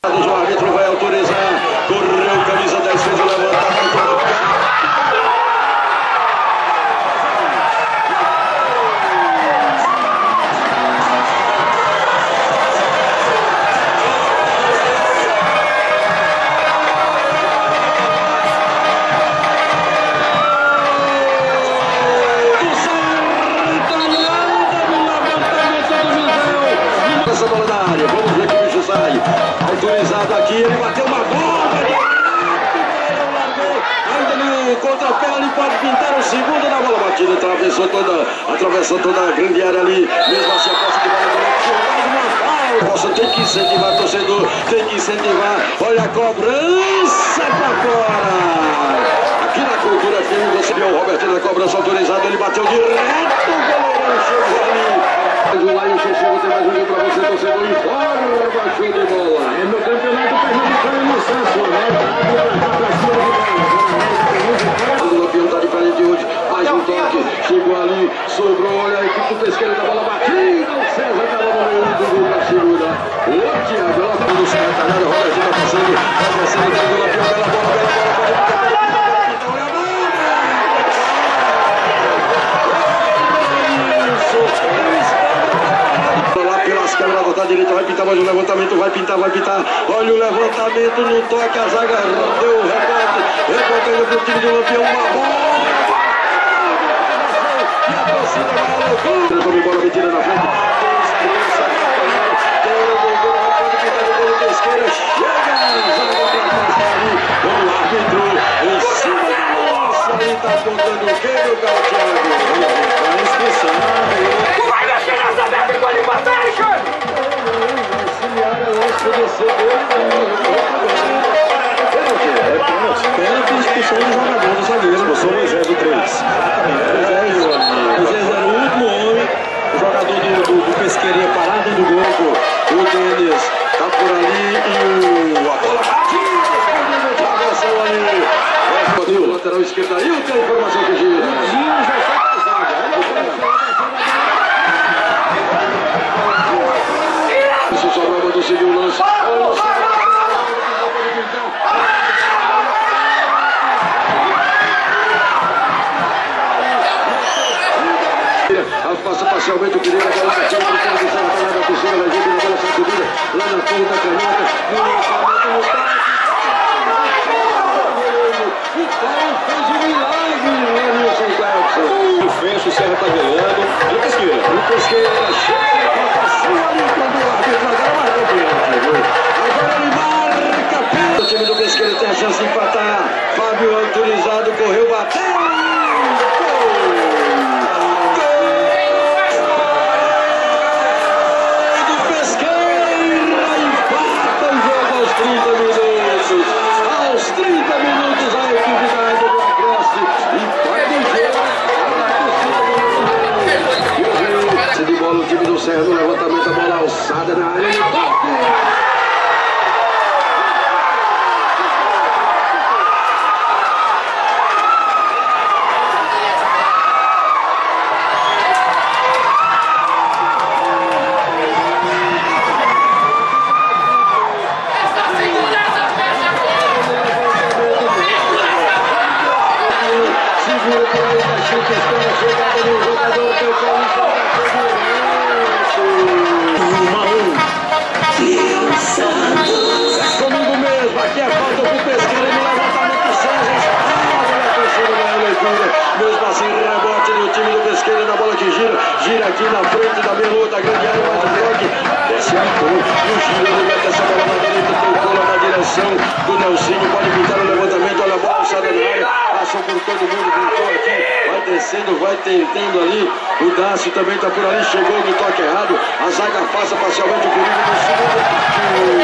O árbitro vai autorizar. Correu, camisa 10, fez o levantamento. Essa bola na área, vamos ver que o bicho sai. Autorizado aqui, ele bateu uma bomba. Ainda no contrapé, ele pode pintar o segundo na bola batida. Atravessou toda a grande área ali. Mesmo assim, a posse de bola do Poça tem que incentivar, torcedor, tem que incentivar. Olha a cobrança pra fora. Aqui na Cultura FM, você viu o Robertinho na cobrança autorizado. Ele bateu direto, o goleirão chegou ali. O Laio chegou, tem mais um gol pra você, torcedor, e fora, show de bola. É no campeonato pernambucano no Santos, né? O Lampião tá diferente hoje, mais um toque, chegou ali, sobrou, olha a equipe do Pesqueiro da bola batida, o César tava no meio do gol pra segura. O Thiago, ela foi no céu, retalhado, o Robertinho tá passando, tem o Lampião, bela bola, da direita, vai pintar mais um levantamento, vai pintar. Olha o levantamento no toque, a zaga deu o rebote ainda pro time do Lampião, uma bola. E a torcida vai à loucura. Tome bola, me tira na frente. Pode pintar o gol do Pesqueira. Chega a zaga pra trás ali. O árbitro em cima do lance. Ali tá apontando o que, meu caro Thiago? A inscrição. Vai mexer nessa merda igual de batalha, cara! Pênalti e expulsão do jogador, do zagueiro. Expulsou Moisés do 3. Moisés era o último homem. O jogador do Pesqueirinha parado dentro do gol. O Denis tá por ali e a bola batida. Travessão ali. O lateral esquerdo aí, eu tenho a informação que gira. Já está com a zaga. Isso só vai conseguir o lance. Passa parcialmente o Pereira, a bola bateu, o cara do Serra tá lá na terceira, vai vir na bola sacudida, lá na frente da canhota, no lançamento, no toque. O Paulo fez um milagre, Nilson Clebson. O fecho, o Serra tá ganhando, e o Pesqueira chega pra cima ali, quando o árbitro agora marca pênalti. Agora ele marca pênalti. O time do Pesqueira tem a chance de empatar. Fábio autorizado, correu, bateu. Aos 30 minutos a equipe da Águia do Agreste e de bola o time do Serra no levantamento, a bola alçada na área. Domingo mesmo, aqui é falta pro Pesqueira no levantamento do César. A torcida vai à leitura. Mesmo assim, rebote no time do Pesqueira na bola que gira aqui na frente da meia da grande área, mais um bloco. Desce o gol, e o Giro ele mete essa bola na direita, tocou lá na direção do Nelsinho, pode pintar o levantamento, olha a bola alçada na área, passou por todo mundo, voltou aqui, vai descendo, vai tentando ali, o Dácio também tá por ali, chegou no toque errado, a zaga passa parcialmente o perigo no segundo.